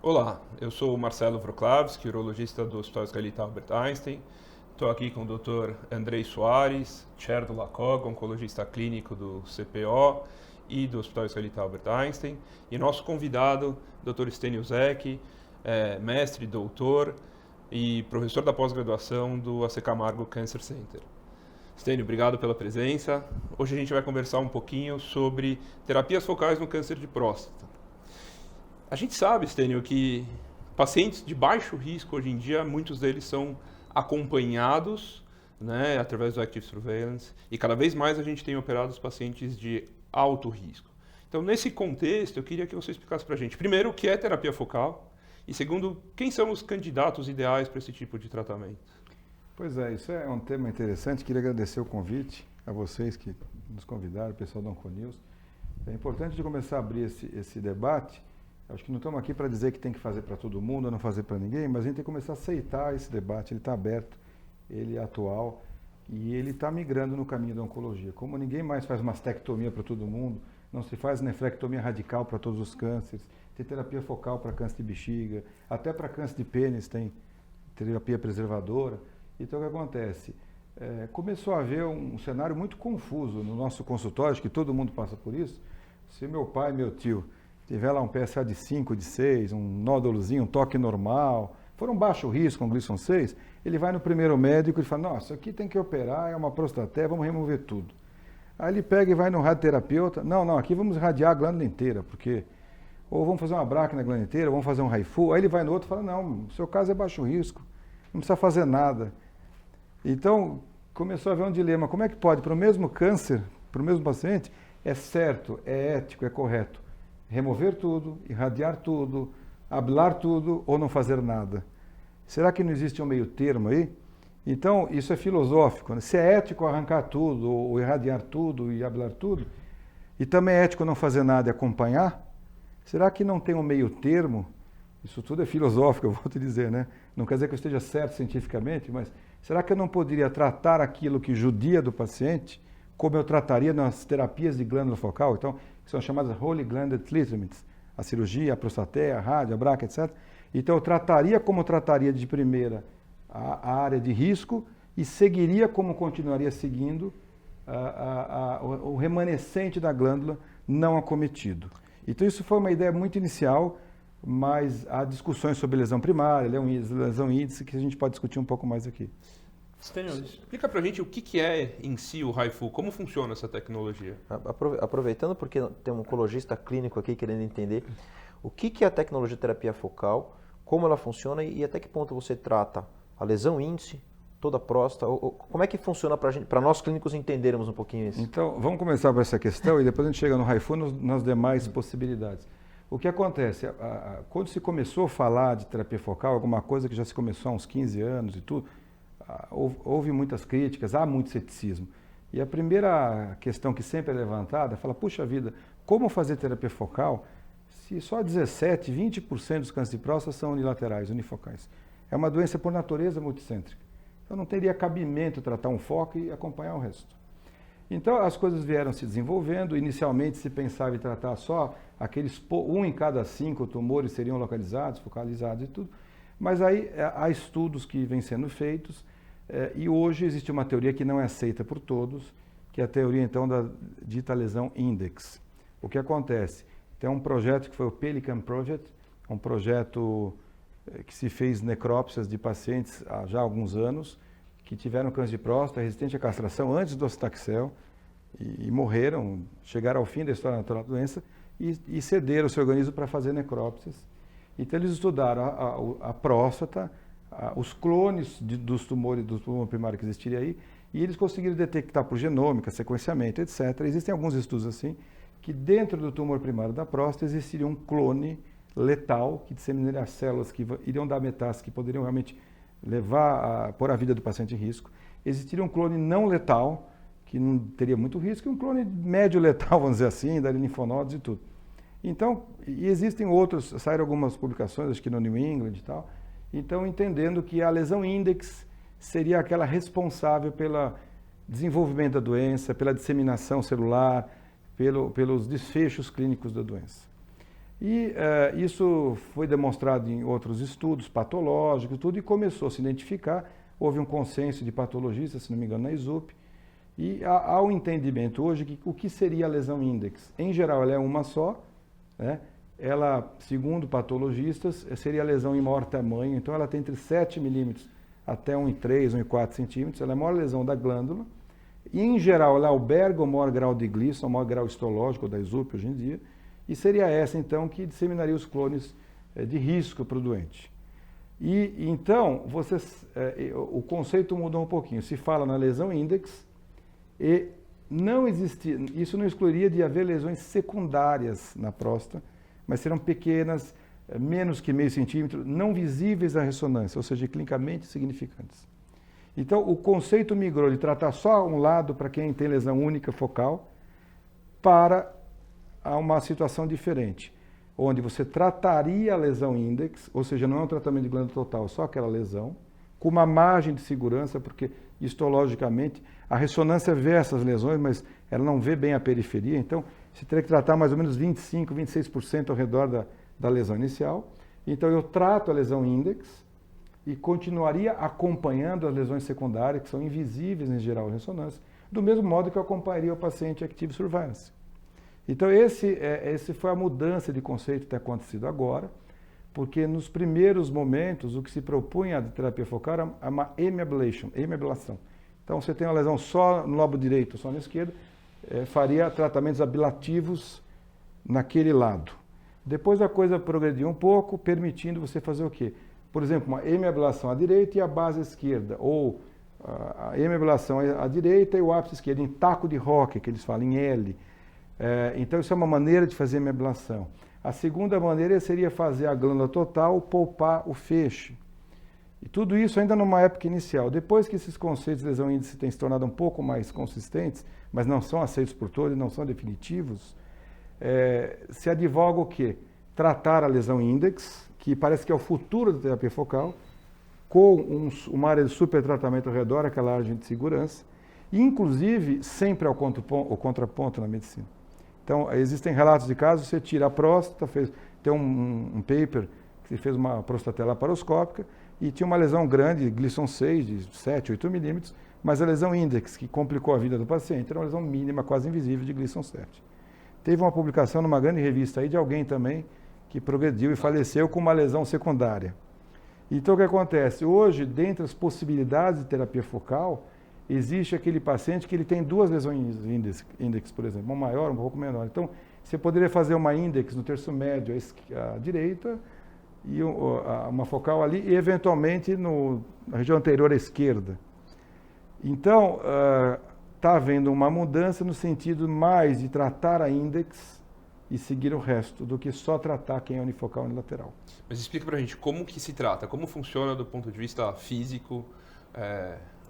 Olá, eu sou o Marcelo Wrocławski, urologista do Hospital Israelita Albert Einstein. Estou aqui com o Dr. Andrei Soares, chair do LACOG, oncologista clínico do CPO e do Hospital Israelita Albert Einstein. E nosso convidado, Dr. Stênio Zec, mestre, doutor e professor da pós-graduação do AC Camargo Cancer Center. Stênio, obrigado pela presença. Hoje a gente vai conversar um pouquinho sobre terapias focais no câncer de próstata. A gente sabe, Stênio, que pacientes de baixo risco hoje em dia, muitos deles são acompanhados, né, através do Active Surveillance, e cada vez mais a gente tem operado os pacientes de alto risco. Então, nesse contexto, eu queria que você explicasse para a gente, primeiro, o que é terapia focal, e segundo, quem são os candidatos ideais para esse tipo de tratamento? Pois é, isso é um tema interessante. Queria agradecer o convite a vocês que nos convidaram, o pessoal da Onconews. É importante de começar a abrir esse debate. Acho que não estamos aqui para dizer que tem que fazer para todo mundo ou não fazer para ninguém, mas a gente tem que começar a aceitar esse debate. Ele está aberto, ele é atual e ele está migrando no caminho da oncologia. Como ninguém mais faz mastectomia para todo mundo, não se faz nefrectomia radical para todos os cânceres, tem terapia focal para câncer de bexiga, até para câncer de pênis tem terapia preservadora. Então o que acontece? Começou a haver um cenário muito confuso no nosso consultório, acho que todo mundo passa por isso. Se meu pai, meu tio tiver lá um PSA de 5, de 6, um nódulozinho, um toque normal, for um baixo risco, um Gleason 6, ele vai no primeiro médico e fala, nossa, isso aqui tem que operar, é uma prostaté, vamos remover tudo. Aí ele pega e vai no radioterapeuta, não, aqui vamos irradiar a glândula inteira, porque ou vamos fazer uma braque na glândula inteira, ou vamos fazer um HIFU, aí ele vai no outro e fala, não, o seu caso é baixo risco, não precisa fazer nada. Então, começou a haver um dilema, como é que pode, para o mesmo câncer, para o mesmo paciente, é certo, é ético, é correto, remover tudo, irradiar tudo, ablar tudo ou não fazer nada? Será que não existe um meio termo aí? Então, isso é filosófico, né? Se é ético arrancar tudo, ou irradiar tudo e ablar tudo, e também é ético não fazer nada e acompanhar, será que não tem um meio termo? Isso tudo é filosófico, eu vou te dizer, né? Não quer dizer que eu esteja certo cientificamente, mas será que eu não poderia tratar aquilo que judia do paciente como eu trataria nas terapias de glândula focal? Então, que são chamadas Whole Gland Treatments, a cirurgia, a prostateia, a rádio, a braca, etc. Então, eu trataria como eu trataria de primeira a área de risco e seguiria como continuaria seguindo o remanescente da glândula não acometido. Então, isso foi uma ideia muito inicial, mas há discussões sobre lesão primária, lesão índice, que a gente pode discutir um pouco mais aqui. Stênio, explica pra gente o que é em si o HIFU, como funciona essa tecnologia? Aproveitando, porque tem um oncologista clínico aqui querendo entender o que é a tecnologia de terapia focal, como ela funciona e até que ponto você trata a lesão índice, toda a próstata, como é que funciona para nós clínicos entendermos um pouquinho isso? Então, vamos começar por essa questão e depois a gente chega no HIFU nas demais possibilidades. O que acontece? Quando se começou a falar de terapia focal, alguma coisa que já se começou há uns 15 anos e tudo, houve muitas críticas, há muito ceticismo. E a primeira questão que sempre é levantada é falar, puxa vida, como fazer terapia focal se só 17, 20% dos cânceres de próstata são unilaterais, unifocais? É uma doença por natureza multicêntrica. Então não teria cabimento tratar um foco e acompanhar o resto. Então as coisas vieram se desenvolvendo, inicialmente se pensava em tratar só aqueles 1 em cada 5 tumores seriam localizados, focalizados e tudo, mas aí há estudos que vêm sendo feitos e hoje existe uma teoria que não é aceita por todos, que é a teoria então da dita lesão index. O que acontece? Tem um projeto que foi o Pelican Project, um projeto que se fez necrópsias de pacientes há já alguns anos, que tiveram câncer de próstata resistente à castração antes do docetaxel e morreram, chegaram ao fim da história natural da doença e cederam o seu organismo para fazer necrópsias. Então eles estudaram a próstata, os clones dos tumores do tumor primário que existiria aí, e eles conseguiram detectar por genômica, sequenciamento, etc. Existem alguns estudos assim, que dentro do tumor primário da próstata existiria um clone letal que disseminaria as células que iriam dar metástase, que poderiam realmente pôr a vida do paciente em risco. Existiria um clone não letal, que não teria muito risco, e um clone médio letal, vamos dizer assim, daria linfonodos e tudo. Então, e existem outros, saíram algumas publicações, acho que no New England e tal, então entendendo que a lesão index seria aquela responsável pelo desenvolvimento da doença, pela disseminação celular, pelos desfechos clínicos da doença. E isso foi demonstrado em outros estudos patológicos, tudo, e começou a se identificar. Houve um consenso de patologistas, se não me engano, na ISUP, e há um entendimento hoje que o que seria a lesão index. Em geral, ela é uma só, né? Ela, segundo patologistas, seria a lesão em maior tamanho, então ela tem entre 7 milímetros até 1,3, 1,4 centímetros, ela é a maior lesão da glândula, e em geral ela alberga o maior grau de Gleason, o maior grau histológico da ISUP hoje em dia, e seria essa então que disseminaria os clones de risco para o doente. E então, o conceito mudou um pouquinho, se fala na lesão index, e não existia, isso não excluiria de haver lesões secundárias na próstata, mas serão pequenas, menos que meio centímetro, não visíveis à ressonância, ou seja, clinicamente significantes. Então, o conceito migrou de tratar só um lado para quem tem lesão única focal, para uma situação diferente, onde você trataria a lesão index, ou seja, não é um tratamento de glândula total, só aquela lesão, com uma margem de segurança, porque histologicamente a ressonância vê essas lesões, mas ela não vê bem a periferia, então você teria que tratar mais ou menos 25%, 26% ao redor da lesão inicial. Então eu trato a lesão index e continuaria acompanhando as lesões secundárias, que são invisíveis em geral à ressonância, do mesmo modo que eu acompanharia o paciente Active Surveillance. Então esse foi a mudança de conceito que tem acontecido agora, porque nos primeiros momentos o que se propunha de terapia focal é uma hemiablação. Então você tem uma lesão só no lobo direito, só na esquerda, faria tratamentos ablativos naquele lado. Depois a coisa progrediu um pouco, permitindo você fazer o quê? Por exemplo, uma hemiablação à direita e a base esquerda, ou a hemiablação à direita e o ápice esquerdo, em taco de Roque, que eles falam em L. Então isso é uma maneira de fazer hemiablação. A segunda maneira seria fazer a glândula total, poupar o feixe. E tudo isso ainda numa época inicial. Depois que esses conceitos de lesão índice têm se tornado um pouco mais consistentes, mas não são aceitos por todos e não são definitivos, se advoga o quê? Tratar a lesão index, que parece que é o futuro da terapia focal, com uma área de supertratamento ao redor, aquela área de segurança, e inclusive sempre ao contraponto na medicina. Então, existem relatos de casos, você tira a próstata, tem um paper que fez uma prostatela laparoscópica e tinha uma lesão grande, Gleason 6, de 7, 8 milímetros, mas a lesão index, que complicou a vida do paciente, era uma lesão mínima, quase invisível, de Gleason 7. Teve uma publicação numa grande revista aí de alguém também que progrediu e faleceu com uma lesão secundária. Então, o que acontece? Hoje, dentre as possibilidades de terapia focal, existe aquele paciente que ele tem duas lesões index, por exemplo, uma maior, um pouco menor. Então, você poderia fazer uma index no terço médio à direita e uma focal ali e, eventualmente, na região anterior à esquerda. Então, está havendo uma mudança no sentido mais de tratar a index e seguir o resto, do que só tratar quem é unifocal e unilateral. Mas explica pra gente como que se trata, como funciona do ponto de vista físico,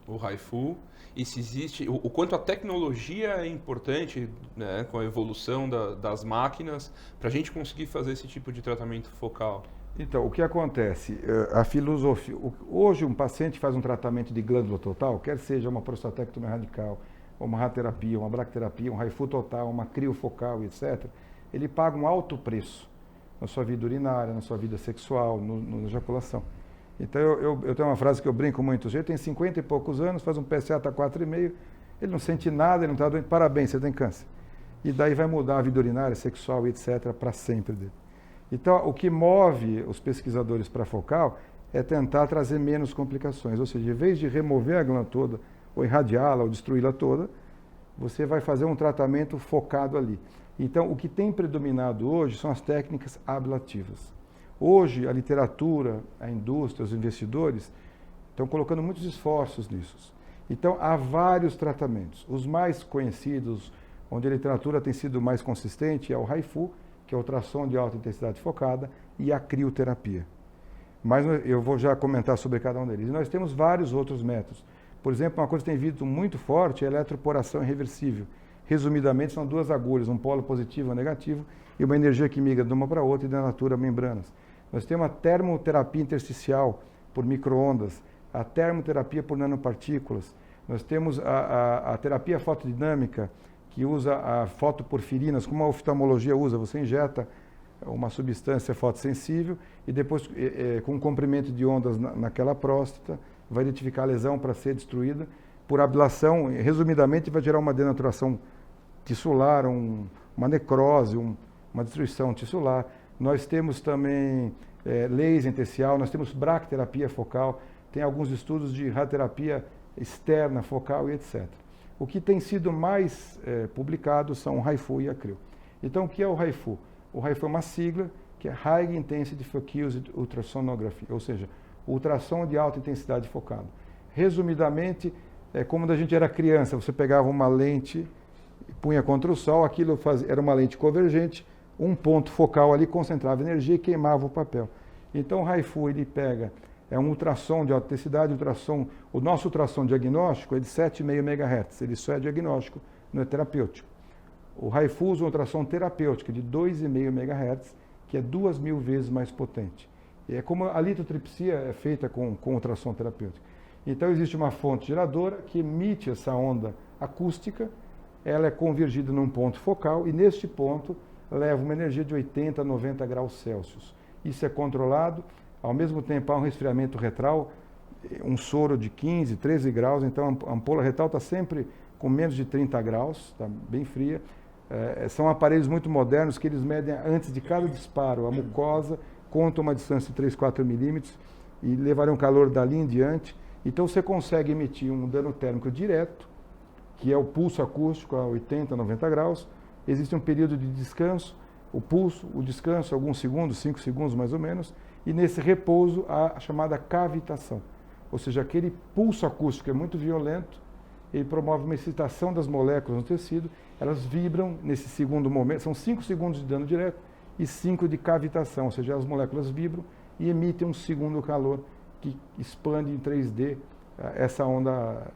o HIFU, e se existe, o quanto a tecnologia é importante, né, com a evolução das máquinas, para a gente conseguir fazer esse tipo de tratamento focal. Então, o que acontece? A filosofia, hoje um paciente faz um tratamento de glândula total, quer seja uma prostatectomia radical, uma radioterapia, uma bracterapia, um HIFU total, uma criofocal, etc., ele paga um alto preço na sua vida urinária, na sua vida sexual, na ejaculação. Então, eu tenho uma frase que eu brinco muito, ele tem 50 e poucos anos, faz um PSA, está 4,5, ele não sente nada, ele não está doente, parabéns, você tem câncer. E daí vai mudar a vida urinária, sexual, etc., para sempre dele. Então, o que move os pesquisadores para focal é tentar trazer menos complicações, ou seja, em vez de remover a glândula toda, ou irradiá-la, ou destruí-la toda, você vai fazer um tratamento focado ali. Então, o que tem predominado hoje são as técnicas ablativas. Hoje, a literatura, a indústria, os investidores estão colocando muitos esforços nisso. Então, há vários tratamentos. Os mais conhecidos, onde a literatura tem sido mais consistente, é o HIFU, que é a ultrassom de alta intensidade focada, e a crioterapia. Mas eu vou já comentar sobre cada um deles. E nós temos vários outros métodos. Por exemplo, uma coisa que tem vindo muito forte é a eletroporação irreversível. Resumidamente, são duas agulhas, um polo positivo e um negativo, e uma energia que migra de uma para outra e denatura membranas. Nós temos a termoterapia intersticial por microondas, a termoterapia por nanopartículas, nós temos a terapia fotodinâmica, que usa a fotoporfirinas, como a oftalmologia usa, você injeta uma substância fotossensível e depois, com um comprimento de ondas naquela próstata, vai identificar a lesão para ser destruída. Por ablação, resumidamente, vai gerar uma denaturação tissular, uma necrose, uma destruição tissular. Nós temos também laser intersticial, nós temos bracterapia focal, tem alguns estudos de radioterapia externa, focal e etc. O que tem sido mais publicado são o HIFU e a CRIO. Então, o que é o HIFU? O HIFU é uma sigla que é High Intensity Focused Ultrasonography, ou seja, ultrassom de alta intensidade focado. Resumidamente, é como quando a gente era criança, você pegava uma lente, punha contra o sol, aquilo era uma lente convergente, um ponto focal ali concentrava energia e queimava o papel. Então o HIFU ele pega, é um ultrassom de alta intensidade, o nosso ultrassom diagnóstico é de 7,5 MHz, ele só é diagnóstico, não é terapêutico. O HIFU usa um ultrassom terapêutico de 2,5 MHz, que é 2.000 vezes mais potente. E é como a litotripsia é feita com ultrassom terapêutico. Então existe uma fonte geradora que emite essa onda acústica, ela é convergida num ponto focal e neste ponto leva uma energia de 80 a 90 graus Celsius. Isso é controlado, ao mesmo tempo há um resfriamento retral, um soro de 15, 13 graus, então a ampola retal está sempre com menos de 30 graus, está bem fria. São aparelhos muito modernos que eles medem antes de cada disparo a mucosa, contam uma distância de 3, 4 milímetros e levarão calor dali em diante. Então você consegue emitir um dano térmico direto, que é o pulso acústico a 80, 90 graus. Existe um período de descanso, o pulso, o descanso, alguns segundos, 5 segundos mais ou menos, e nesse repouso a chamada cavitação. Ou seja, aquele pulso acústico é muito violento, ele promove uma excitação das moléculas no tecido, elas vibram nesse segundo momento, são 5 segundos de dano direto e 5 de cavitação, ou seja, as moléculas vibram e emitem um segundo calor que expande em 3D essa onda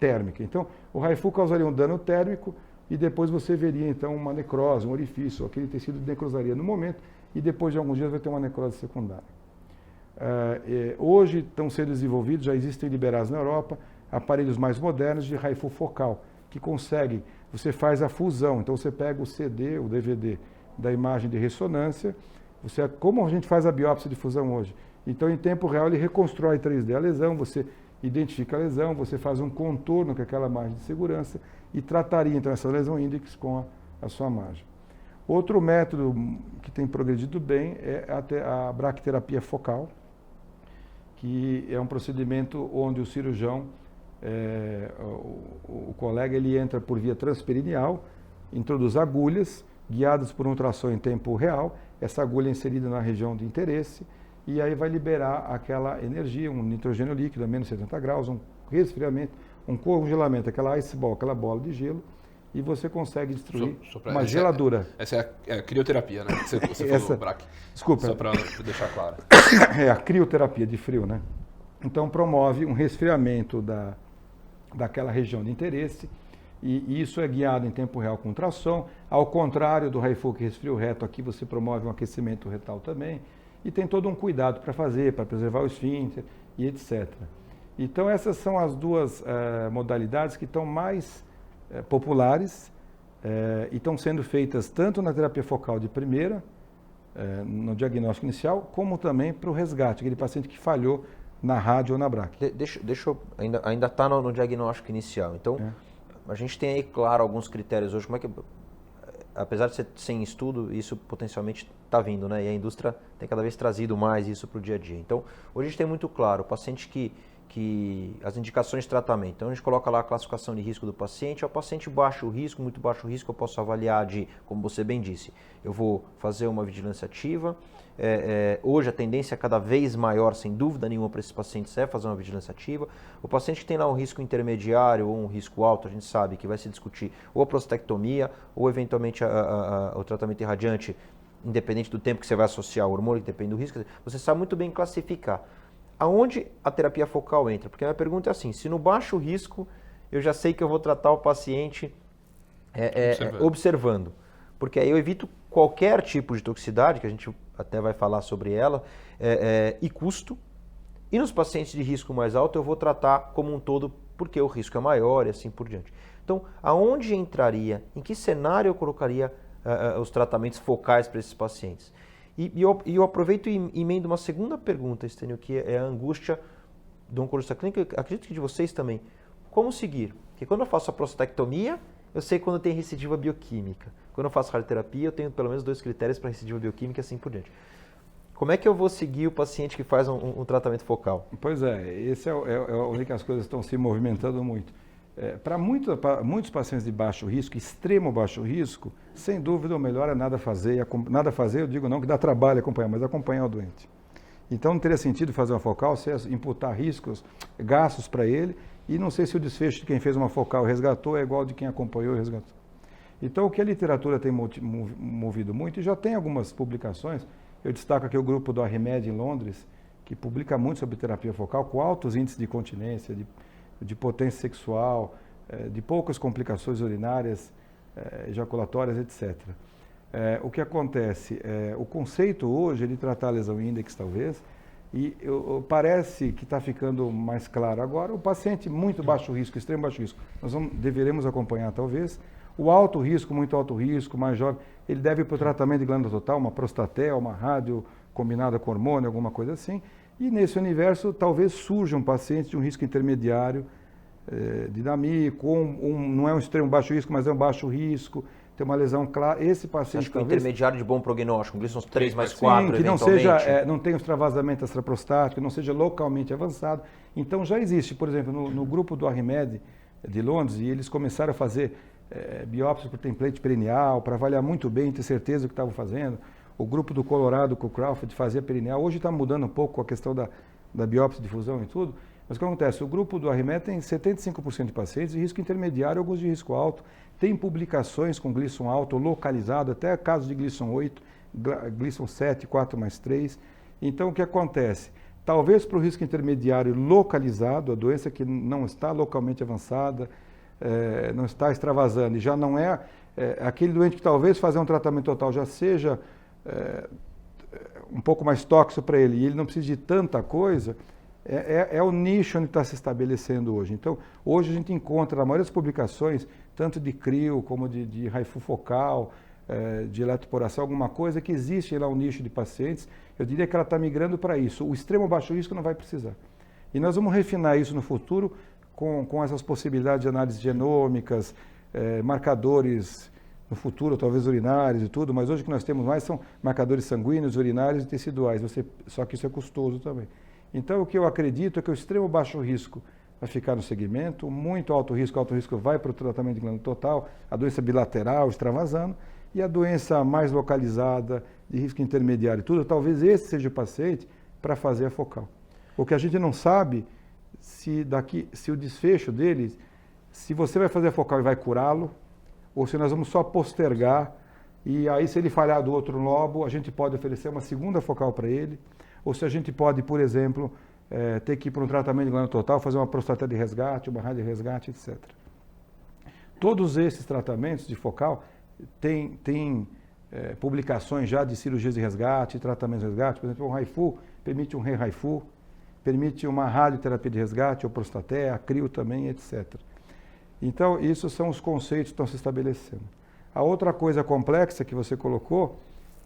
térmica. Então, o HIFU causaria um dano térmico e depois você veria então uma necrose, um orifício, aquele tecido necrosaria no momento e depois de alguns dias vai ter uma necrose secundária. Hoje estão sendo desenvolvidos, já existem liberados na Europa, aparelhos mais modernos de HIFU focal, que conseguem, você faz a fusão, então você pega o CD, o DVD da imagem de ressonância, como a gente faz a biópsia de fusão hoje. Então, em tempo real, ele reconstrói 3D a lesão, você identifica a lesão, você faz um contorno com aquela margem de segurança e trataria, então, essa lesão índex com a sua margem. Outro método que tem progredido bem é a bracterapia focal, que é um procedimento onde o cirurgião, o colega, ele entra por via transperineal, introduz agulhas guiadas por um ultrassom em tempo real, essa agulha é inserida na região de interesse, e aí vai liberar aquela energia, um nitrogênio líquido a menos 70 graus, um resfriamento, um congelamento, aquela ice ball, aquela bola de gelo, e você consegue destruir uma geladura. Essa é a crioterapia, né? Você falou, Braque. Desculpa. Só para deixar claro. É a crioterapia de frio, né? Então promove um resfriamento daquela região de interesse, e isso é guiado em tempo real com ultrassom. Ao contrário do HIFU que resfria o reto, aqui você promove um aquecimento retal também. E tem todo um cuidado para fazer, para preservar o esfíncter e etc. Então essas são as duas modalidades que estão mais populares e estão sendo feitas tanto na terapia focal de primeira, no diagnóstico inicial, como também para o resgate, aquele paciente que falhou na rádio ou na braque. Deixa eu, ainda está no diagnóstico inicial. Então, a gente tem aí, claro, alguns critérios hoje. Como é que, apesar de ser sem estudo, isso potencialmente está vindo, né? E a indústria tem cada vez trazido mais isso para o dia a dia. Então, hoje a gente tem muito claro, o paciente que as indicações de tratamento. Então, a gente coloca lá a classificação de risco do paciente. É o paciente baixo risco, muito baixo risco, eu posso avaliar como você bem disse, eu vou fazer uma vigilância ativa. Hoje a tendência é cada vez maior, sem dúvida nenhuma, para esses pacientes é fazer uma vigilância ativa. O paciente que tem lá um risco intermediário ou um risco alto, a gente sabe que vai se discutir ou a prostatectomia ou eventualmente o tratamento irradiante, independente do tempo que você vai associar ao hormônio, que depende do risco. Você sabe muito bem classificar. aonde a terapia focal entra? Porque a minha pergunta é assim, se no baixo risco eu já sei que eu vou tratar o paciente observando, porque aí eu evito qualquer tipo de toxicidade, que a gente até vai falar sobre ela, e custo, e nos pacientes de risco mais alto eu vou tratar como um todo, porque o risco é maior e assim por diante. Então, aonde entraria, em que cenário eu colocaria os tratamentos focais para esses pacientes? E eu aproveito e emendo uma segunda pergunta, Estênio, que é a angústia do oncologista clínico, acredito que de vocês também. Como seguir? Porque quando eu faço a prostatectomia, eu sei quando tem recidiva bioquímica. Quando eu faço radioterapia, eu tenho pelo menos 2 critérios para recidiva bioquímica e assim por diante. Como é que eu vou seguir o paciente que faz um tratamento focal? Pois é, esse é onde que as coisas estão se movimentando muito. Para muitos pacientes de baixo risco, extremo baixo risco, sem dúvida o melhor é nada fazer. Nada fazer, eu digo não que dá trabalho acompanhar, mas acompanhar o doente. Então não teria sentido fazer uma focal se imputar riscos, gastos para ele, e não sei se o desfecho de quem fez uma focal e resgatou é igual de quem acompanhou e resgatou. Então o que a literatura tem movido muito, e já tem algumas publicações, eu destaco aqui o grupo do Arremed em Londres, que publica muito sobre terapia focal, com altos índices de continência, de potência sexual, de poucas complicações urinárias, ejaculatórias, etc. O que acontece? O conceito hoje é de tratar a lesão índex, talvez, e parece que está ficando mais claro agora. O paciente muito baixo risco, extremo baixo risco, nós deveremos acompanhar, talvez. O alto risco, muito alto risco, mais jovem, ele deve ir para o tratamento de glândula total, uma prostatel, uma rádio combinada com hormônio, alguma coisa assim. E nesse universo, talvez surja um paciente de um risco intermediário, dinâmico, não é um extremo baixo risco, mas é um baixo risco, tem uma lesão clara. Esse paciente, acho que talvez, o intermediário de bom prognóstico, Gleason 3 mais sim, 4, que não eventualmente. seja, não tenha extravasamento extraprostático, não seja localmente avançado. Então já existe, por exemplo, no grupo do Arremed de Londres, e eles começaram a fazer biópsia por template perineal, para avaliar muito bem, ter certeza do que estavam fazendo. O grupo do Colorado, com o Crawford, fazia perineal. Hoje está mudando um pouco a questão da biópsia de fusão e tudo. Mas o que acontece? O grupo do Arremed tem 75% de pacientes de risco intermediário, alguns de risco alto. Tem publicações com Gleason alto, localizado, até casos de Gleason 8, Gleason 7, 4 mais 3. Então, o que acontece? Talvez para o risco intermediário localizado, a doença que não está localmente avançada, não está extravasando, e já não é aquele doente que talvez fazer um tratamento total já seja um pouco mais tóxico para ele, e ele não precisa de tanta coisa, é o nicho onde está se estabelecendo hoje. Então, hoje a gente encontra, na maioria das publicações, tanto de crio como de HIFU focal, de eletroporação, alguma coisa que existe lá um nicho de pacientes, eu diria que ela está migrando para isso. O extremo baixo risco não vai precisar. E nós vamos refinar isso no futuro com essas possibilidades de análises genômicas, marcadores no futuro, talvez urinários e tudo, mas hoje o que nós temos mais são marcadores sanguíneos, urinários e teciduais, só que isso é custoso também. Então, o que eu acredito é que o extremo baixo risco vai ficar no segmento, o muito alto risco vai para o tratamento de glândula total, a doença bilateral, extravasando, e a doença mais localizada, de risco intermediário e tudo, talvez esse seja o paciente para fazer a focal. O que a gente não sabe, se o desfecho dele, se você vai fazer a focal e vai curá-lo, ou se nós vamos só postergar, e aí se ele falhar do outro lobo, a gente pode oferecer uma segunda focal para ele, ou se a gente pode, por exemplo, ter que ir para um tratamento de glândula total, fazer uma prostatel de resgate, uma rádio de resgate, etc. Todos esses tratamentos de focal têm publicações já de cirurgias de resgate, tratamentos de resgate. Por exemplo, o HIFU permite um re-HIFU, permite uma radioterapia de resgate, ou prostaté, a crio também, etc. Então, isso são os conceitos que estão se estabelecendo. A outra coisa complexa que você colocou,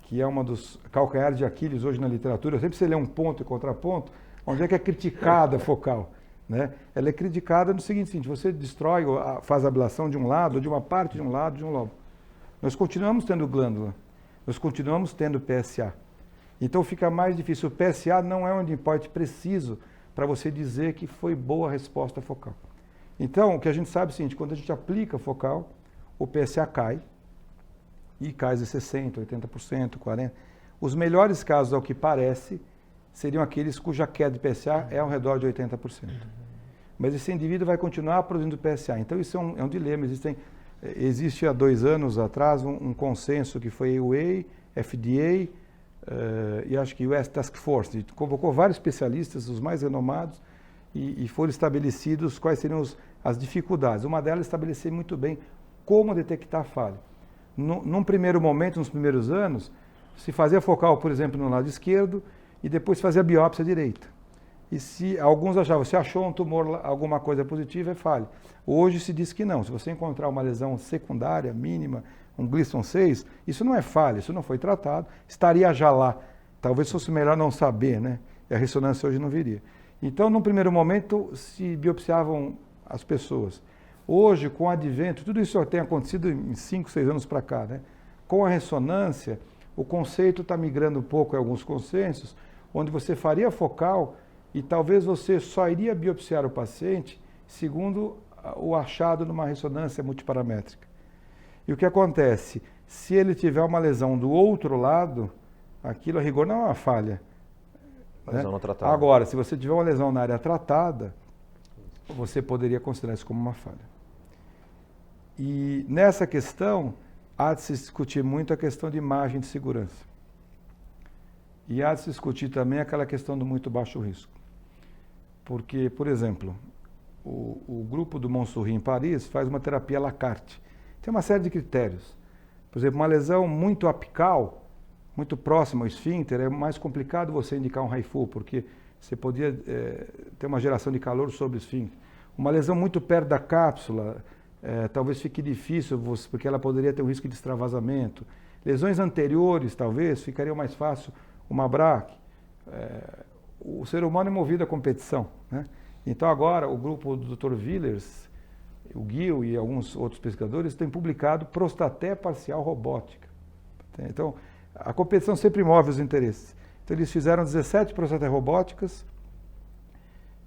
que é uma dos calcanhares de Aquiles hoje na literatura, sempre se lê um ponto e contraponto, onde é que é criticada a focal, né? Ela é criticada no seguinte, você destrói, faz a ablação de um lado, de uma parte de um lado, de um lobo. Nós continuamos tendo glândula, nós continuamos tendo PSA. Então fica mais difícil. O PSA não é um endpoint preciso para você dizer que foi boa a resposta focal. Então, o que a gente sabe é o seguinte, quando a gente aplica focal, o PSA cai, e cai de 60%, 80%, 40%. Os melhores casos, ao que parece, seriam aqueles cuja queda de PSA é ao redor de 80%. Mas esse indivíduo vai continuar produzindo PSA. Então, isso é um dilema. Existe há 2 anos atrás um consenso que foi EUA, FDA, e acho que o US Task Force convocou vários especialistas, os mais renomados, e foram estabelecidos quais seriam as dificuldades. Uma delas é estabelecer muito bem como detectar a falha. Num primeiro momento, nos primeiros anos, se fazia focal, por exemplo, no lado esquerdo e depois fazia biópsia direita. E se alguns achavam, se achou um tumor, alguma coisa positiva, é falha. Hoje se diz que não. Se você encontrar uma lesão secundária, mínima, um Gleason 6, isso não é falha, isso não foi tratado, estaria já lá. Talvez fosse melhor não saber, né? E a ressonância hoje não viria. Então, num primeiro momento, se biopsiavam as pessoas. Hoje, com o advento, tudo isso tem acontecido em 5, 6 anos para cá, né? Com a ressonância, o conceito está migrando um pouco em alguns consensos, onde você faria focal e talvez você só iria biopsiar o paciente segundo o achado numa ressonância multiparamétrica. E o que acontece? Se ele tiver uma lesão do outro lado, aquilo a rigor não é uma falha. Lesão não tratada. Agora, se você tiver uma lesão na área tratada, você poderia considerar isso como uma falha. E nessa questão, há de se discutir muito a questão de margem de segurança. E há de se discutir também aquela questão do muito baixo risco. Porque, por exemplo, o grupo do Montsouris em Paris faz uma terapia à la carte. Tem uma série de critérios. Por exemplo, uma lesão muito apical, muito próxima ao esfíncter, é mais complicado você indicar um HIFU, porque você podia ter uma geração de calor sobre o esfíncter. Uma lesão muito perto da cápsula, talvez fique difícil, porque ela poderia ter um risco de extravasamento. Lesões anteriores, talvez, ficaria mais fácil uma BRAC. O ser humano é movido à competição, né? Então agora o grupo do Dr. Villers, o Gil e alguns outros pesquisadores têm publicado prostaté parcial robótica. Então a competição sempre move os interesses. Então eles fizeram 17 prostaté robóticas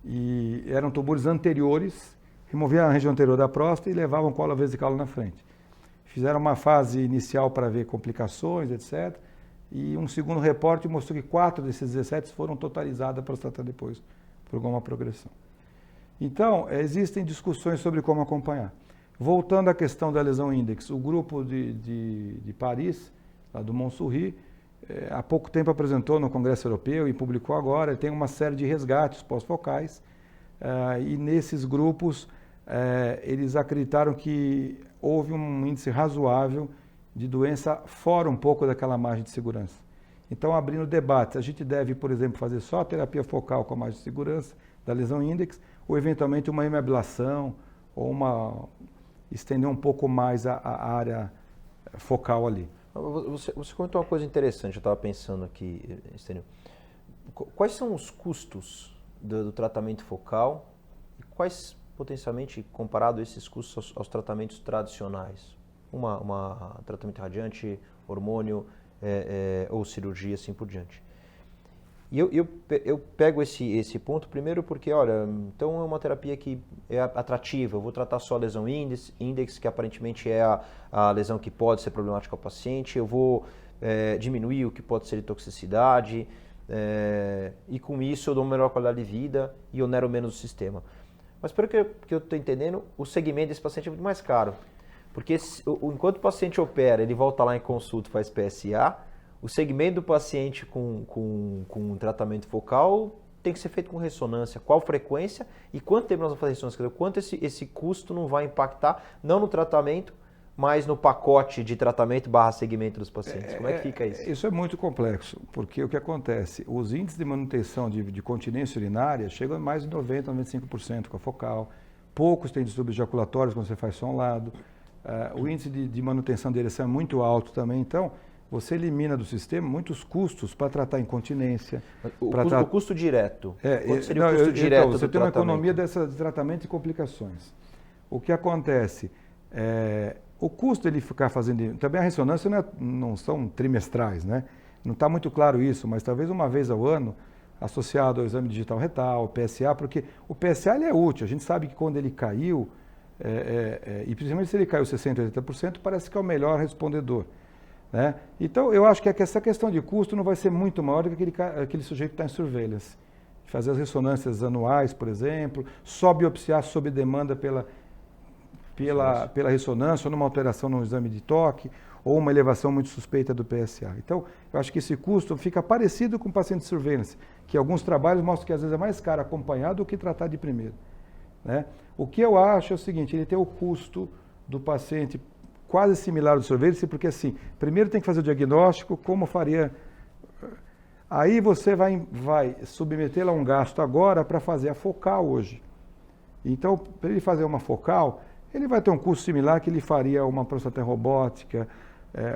e eram tumores anteriores, removiam a região anterior da próstata e levavam cola vesical na frente. Fizeram uma fase inicial para ver complicações, etc. E um segundo reporte mostrou que 4 desses 17 foram totalizadas a próstata depois, por alguma progressão. Então, existem discussões sobre como acompanhar. Voltando à questão da lesão índex, o grupo de Paris, lá do Montsouris, há pouco tempo apresentou no Congresso Europeu e publicou agora, tem uma série de resgates pós-focais, e nesses grupos eles acreditaram que houve um índice razoável de doença fora um pouco daquela margem de segurança. Então, abrindo debates, a gente deve, por exemplo, fazer só a terapia focal com a margem de segurança da lesão índex, ou eventualmente uma hemiablação, ou estender um pouco mais a área focal ali. Você comentou uma coisa interessante, eu estava pensando aqui, Estênio. Quais são os custos do tratamento focal e quais, potencialmente, comparado esses custos aos tratamentos tradicionais? Tratamento radiante, hormônio ou cirurgia, assim por diante. E eu pego esse ponto primeiro porque, olha, então é uma terapia que é atrativa, eu vou tratar só a lesão índex, que aparentemente é a lesão que pode ser problemática ao paciente, eu vou diminuir o que pode ser de toxicidade, e com isso eu dou uma melhor qualidade de vida e onero menos o sistema. Mas pelo que eu estou entendendo, o segmento desse paciente é muito mais caro. Porque enquanto o paciente opera, ele volta lá em consulta e faz PSA, o segmento do paciente com tratamento focal tem que ser feito com ressonância. Qual frequência e quanto tempo nós vamos fazer ressonância? Quer dizer, quanto esse custo não vai impactar, não no tratamento, mas no pacote de tratamento / segmento dos pacientes. Como é que fica isso? Isso é muito complexo, porque o que acontece? Os índices de manutenção de continência urinária chegam a mais de 90%, 95% com a focal. Poucos têm distúrbios ejaculatórios quando você faz só um lado. O índice de manutenção de ereção é muito alto também. Então, você elimina do sistema muitos custos para tratar incontinência. O custo direto. Quanto seria o custo direto então, você do tem uma tratamento? economia de tratamento e complicações. O que acontece? O custo de ficar fazendo... Também a ressonância não são trimestrais, né? Não está muito claro isso, mas talvez uma vez ao ano, associado ao exame digital retal, PSA, porque o PSA ele é útil. A gente sabe que quando ele caiu, e principalmente se ele caiu 60%, 80%, parece que é o melhor respondedor. Né? Então, eu acho que essa questão de custo não vai ser muito maior do que aquele sujeito que está em surveillance. Fazer as ressonâncias anuais, por exemplo, só biopsiar sob demanda pela ressonância, ou numa alteração no exame de toque, ou uma elevação muito suspeita do PSA. Então, eu acho que esse custo fica parecido com o paciente de surveillance, que alguns trabalhos mostram que às vezes é mais caro acompanhado do que tratar de primeiro, né? O que eu acho é o seguinte, ele tem o custo do paciente quase similar ao do surveillance, porque assim, primeiro tem que fazer o diagnóstico, como faria... Aí você vai submetê-lo a um gasto agora para fazer a focal hoje. Então, para ele fazer uma focal, ele vai ter um custo similar que ele faria uma prostata robótica,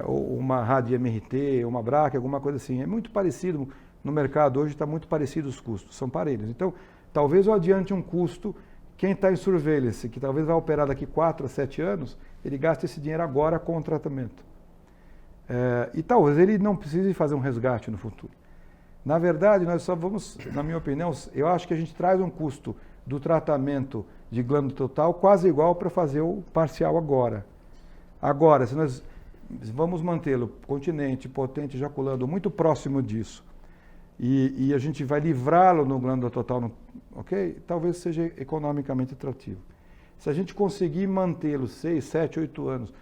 ou uma rádio-MRT, uma braque, alguma coisa assim. É muito parecido, no mercado hoje está muito parecido os custos, são parelhos. Então, talvez eu adiante um custo, quem está em surveillance, que talvez vai operar daqui 4 a 7 anos, ele gasta esse dinheiro agora com o tratamento. E talvez ele não precise fazer um resgate no futuro. Na verdade, nós só vamos, na minha opinião, eu acho que a gente traz um custo do tratamento de glândula total quase igual para fazer o parcial agora. Agora, se nós vamos mantê-lo continente, potente, ejaculando muito próximo disso, e a gente vai livrá-lo no glândula total, ok? Talvez seja economicamente atrativo. Se a gente conseguir mantê-lo 6, 7, 8 anos,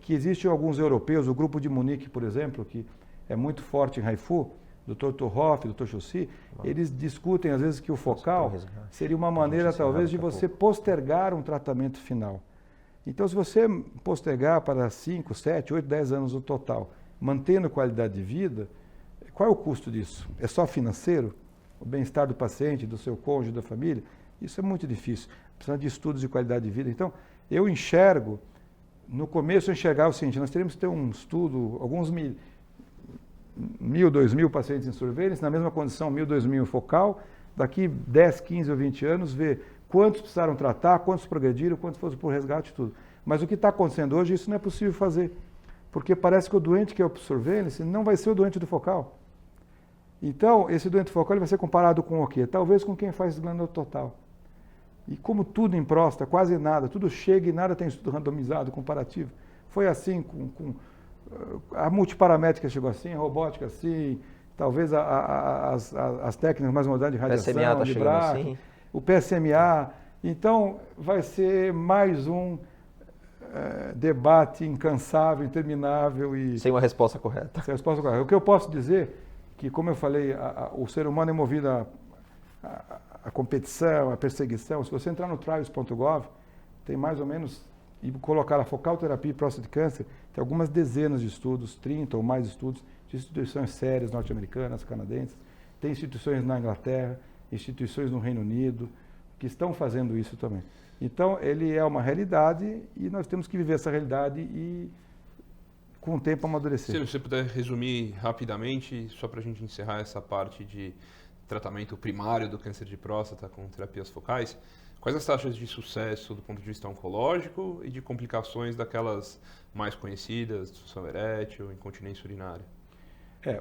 que existem alguns europeus, o grupo de Munique, por exemplo, que é muito forte em Haifu, Dr. Torhoff, Dr. Chussi, eles discutem às vezes que o focal seria uma maneira talvez de você postergar um tratamento final. Então, se você postergar para 5, 7, 8, 10 anos o total, mantendo qualidade de vida, qual é o custo disso? É só financeiro? O bem-estar do paciente, do seu cônjuge, da família? Isso é muito difícil. Precisa de estudos de qualidade de vida. Então, eu enxergo, no começo eu enxergava o seguinte, nós teríamos que ter um estudo, alguns 1.000, 2.000 pacientes em surveillance, na mesma condição 1.000, 2.000 focal, daqui 10, 15 ou 20 anos, ver quantos precisaram tratar, quantos progrediram, quantos foram por resgate, tudo. Mas o que está acontecendo hoje, isso não é possível fazer, porque parece que o doente que é o surveillance não vai ser o doente do focal. Então, esse doente focal ele vai ser comparado com o quê? Talvez com quem faz glândula total. E como tudo em próstata, quase nada, tudo chega e nada tem estudo randomizado, comparativo. Foi assim com a multiparamétrica chegou assim, a robótica assim, talvez as técnicas mais modernas de radiação, PSMA tá de chegando braque, assim. o PSMA. Então, vai ser mais um debate incansável, interminável e... Sem uma resposta correta. Sem resposta correta. O que eu posso dizer que, como eu falei, o ser humano é movido a competição, a perseguição. Se você entrar no trials.gov, tem mais ou menos, e colocar a focal terapia e prostate câncer, tem algumas dezenas de estudos, 30 ou mais estudos, de instituições sérias norte-americanas, canadenses, tem instituições na Inglaterra, instituições no Reino Unido, que estão fazendo isso também. Então, ele é uma realidade e nós temos que viver essa realidade e, com o tempo, amadurecer. Se você puder resumir rapidamente, só para a gente encerrar essa parte de tratamento primário do câncer de próstata com terapias focais, quais as taxas de sucesso do ponto de vista oncológico e de complicações daquelas mais conhecidas, disfunção erétil, incontinência urinária?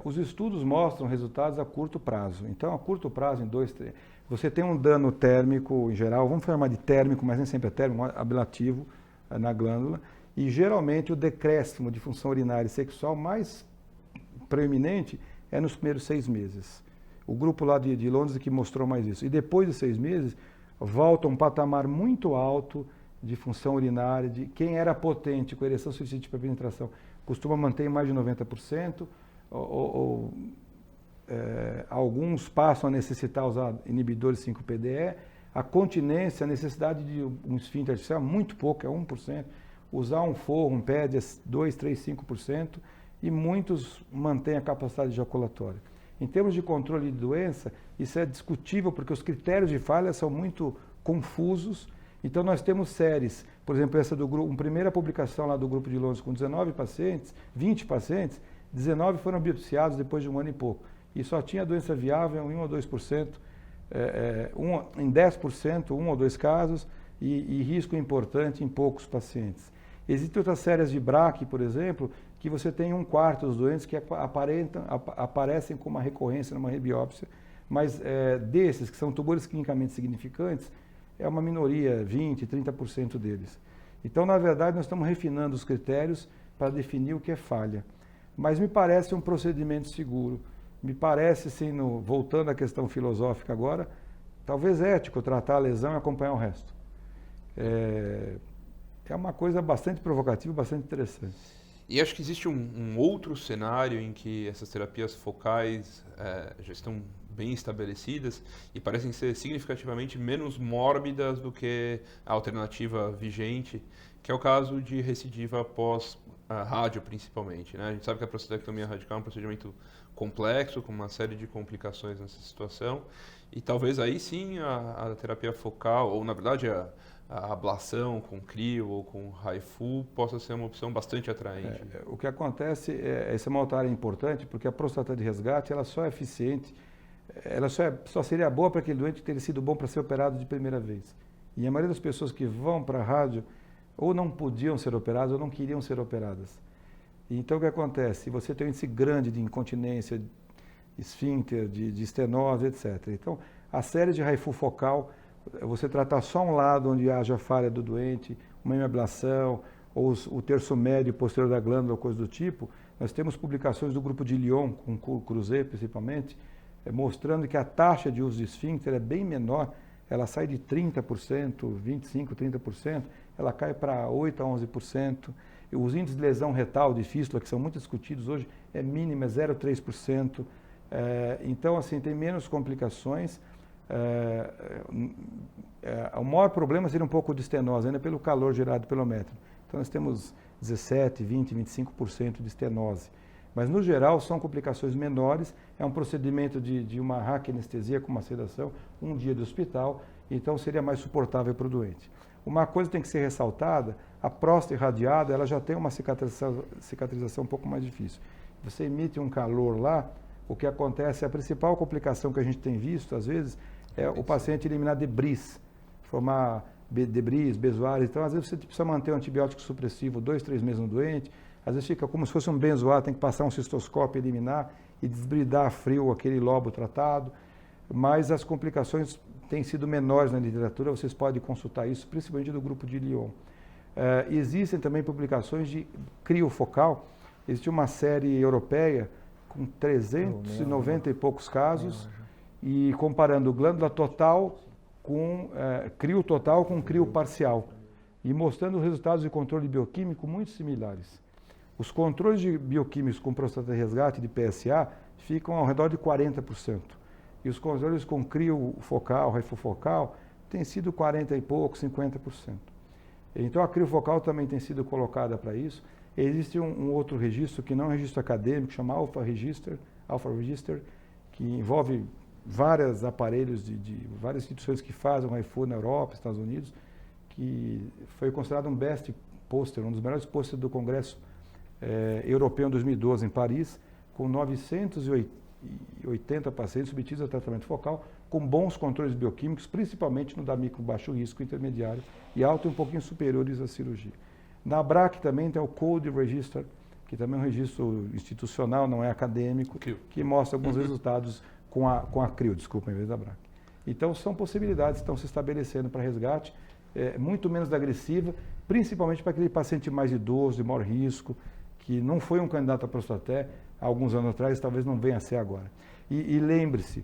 Os estudos mostram resultados a curto prazo. Então, a curto prazo, em 2, 3... Você tem um dano térmico, em geral, vamos chamar de térmico, mas nem sempre é térmico, ablativo na glândula, e geralmente o decréscimo de função urinária e sexual mais preeminente é nos primeiros 6 meses. O grupo lá de Londres que mostrou mais isso. E depois de 6 meses, volta a um patamar muito alto de função urinária, de quem era potente com ereção suficiente para penetração, costuma manter mais de 90%, alguns passam a necessitar usar inibidores 5-PDE, a continência, a necessidade de um esfíncter artificial, muito pouco, é 1%, usar um forro, um PED é 2, 3, 5%, e muitos mantêm a capacidade ejaculatória. Em termos de controle de doença, isso é discutível porque os critérios de falha são muito confusos. Então, nós temos séries, por exemplo, essa do grupo, uma primeira publicação lá do grupo de Londres com 19 pacientes, 20 pacientes, 19 foram biopsiados depois de 1 ano e pouco. E só tinha doença viável em 1 ou 2%, em 10%, 1 ou 2 casos, e risco importante em poucos pacientes. Existem outras séries de BRAC, por exemplo, que você tem 1/4 dos doentes que aparecem com uma recorrência numa rebiópsia, mas desses, que são tumores clinicamente significantes, é uma minoria, 20%, 30% deles. Então, na verdade, nós estamos refinando os critérios para definir o que é falha. Mas me parece um procedimento seguro. Me parece, assim, voltando à questão filosófica agora, talvez ético tratar a lesão e acompanhar o resto. é uma coisa bastante provocativa, bastante interessante. E acho que existe um outro cenário em que essas terapias focais já estão bem estabelecidas e parecem ser significativamente menos mórbidas do que a alternativa vigente, que é o caso de recidiva após rádio, principalmente, né? A gente sabe que a prostatectomia radical é um procedimento complexo, com uma série de complicações nessa situação, e talvez aí sim a terapia focal, ou na verdade a ablação com crio ou com HIFU possa ser uma opção bastante atraente. O que acontece, essa é uma outra área importante, porque a próstata de resgate ela só é eficiente, ela só seria boa para aquele doente ter sido bom para ser operado de primeira vez. E a maioria das pessoas que vão para a rádio ou não podiam ser operadas ou não queriam ser operadas. Então o que acontece? Você tem um índice grande de incontinência, esfíncter, de estenose, etc. Então a série de HIFU focal, você tratar só um lado onde haja falha do doente, uma hemiablação, ou o terço médio posterior da glândula, ou coisa do tipo, nós temos publicações do grupo de Lyon, com Cruzet principalmente, mostrando que a taxa de uso de esfíncter é bem menor, ela sai de 30%, 25%, 30%, ela cai para 8% a 11%. E os índices de lesão retal, de fístula, que são muito discutidos hoje, é mínima, é 0,3%. Então, assim, tem menos complicações. O maior problema seria um pouco de estenose, ainda pelo calor gerado pelo método. Então nós temos 17, 20, 25% de estenose. Mas no geral são complicações menores, é um procedimento de uma raquianestesia com uma sedação, um dia de hospital, então seria mais suportável para o doente. Uma coisa tem que ser ressaltada, a próstata irradiada ela já tem uma cicatrização um pouco mais difícil. Você emite um calor lá, o que acontece, a principal complicação que a gente tem visto, às vezes, é o paciente eliminar debris, formar debris, bezoares. Então, às vezes, você precisa manter um antibiótico supressivo 2, 3 meses no doente. Às vezes fica como se fosse um benzoato, tem que passar um cistoscópio, eliminar e desbridar a frio aquele lobo tratado. Mas as complicações têm sido menores na literatura, vocês podem consultar isso, principalmente do grupo de Lyon. Existem também publicações de criofocal. Existe uma série europeia com 390 e poucos casos, e comparando glândula total com crio total com crio parcial, e mostrando resultados de controle bioquímico muito similares. Os controles de bioquímicos com prostata de resgate de PSA ficam ao redor de 40%, e os controles com crio focal, HIFU focal, têm sido 40 e pouco, 50%. Então a crio focal também tem sido colocada para isso. Existe um outro registro, que não é um registro acadêmico, chama Alpha Register, que envolve vários aparelhos de várias instituições que fazem o HIFU na Europa, Estados Unidos, que foi considerado um best poster, um dos melhores posters do Congresso Europeu em 2012, em Paris, com 980 pacientes submetidos a tratamento focal, com bons controles bioquímicos, principalmente no DAMI com baixo risco, intermediário e alto, e um pouquinho superiores à cirurgia. Na BRAC também tem o Code Register, que também é um registro institucional, não é acadêmico, que mostra alguns resultados com a CRIO, em vez da BRAC. Então, são possibilidades que estão se estabelecendo para resgate, muito menos agressiva, principalmente para aquele paciente mais idoso, de maior risco, que não foi um candidato a prostaté há alguns anos atrás, talvez não venha a ser agora. E lembre-se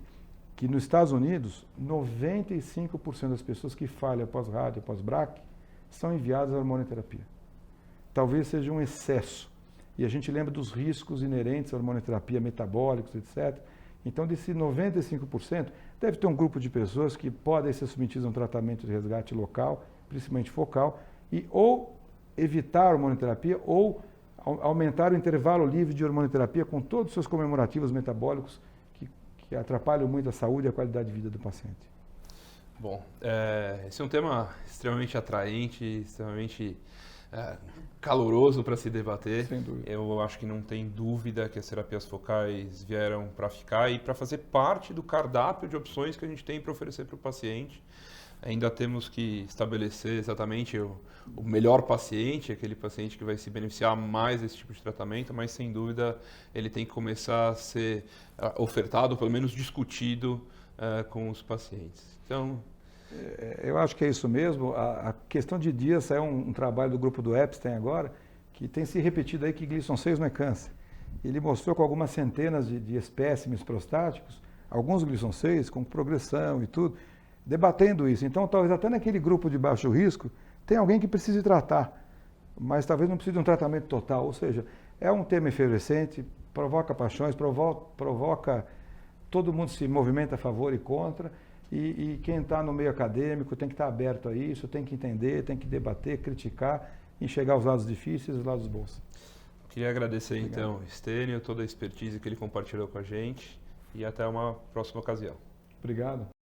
que nos Estados Unidos, 95% das pessoas que falham após rádio, após BRAC, são enviadas à hormonioterapia. Talvez seja um excesso. E a gente lembra dos riscos inerentes à hormonioterapia, metabólicos, etc. Então, desses 95%, deve ter um grupo de pessoas que podem ser submetidas a um tratamento de resgate local, principalmente focal, e ou evitar a hormonioterapia ou aumentar o intervalo livre de hormonioterapia com todos os seus comemorativos metabólicos que atrapalham muito a saúde e a qualidade de vida do paciente. Bom, esse é um tema extremamente atraente, extremamente caloroso para se debater. Sem dúvida. Eu acho que não tem dúvida que as terapias focais vieram para ficar e para fazer parte do cardápio de opções que a gente tem para oferecer para o paciente. Ainda temos que estabelecer exatamente o melhor paciente, aquele paciente que vai se beneficiar mais desse tipo de tratamento, mas sem dúvida ele tem que começar a ser ofertado, pelo menos discutido com os pacientes. Então, eu acho que é isso mesmo. A questão de dias saiu um trabalho do grupo do Epstein agora, que tem se repetido aí que Gleason 6 não é câncer. Ele mostrou com algumas centenas de espécimes prostáticos, alguns Gleason 6 com progressão e tudo, debatendo isso. Então, talvez até naquele grupo de baixo risco tem alguém que precise tratar, mas talvez não precise de um tratamento total. Ou seja, é um tema efervescente, provoca paixões, provoca todo mundo se movimenta a favor e contra, e quem está no meio acadêmico tem que estar aberto a isso, tem que entender, tem que debater, criticar, enxergar os lados difíceis e os lados bons. Queria agradecer Obrigado. então Estênio, toda a expertise que ele compartilhou com a gente e até uma próxima ocasião. Obrigado.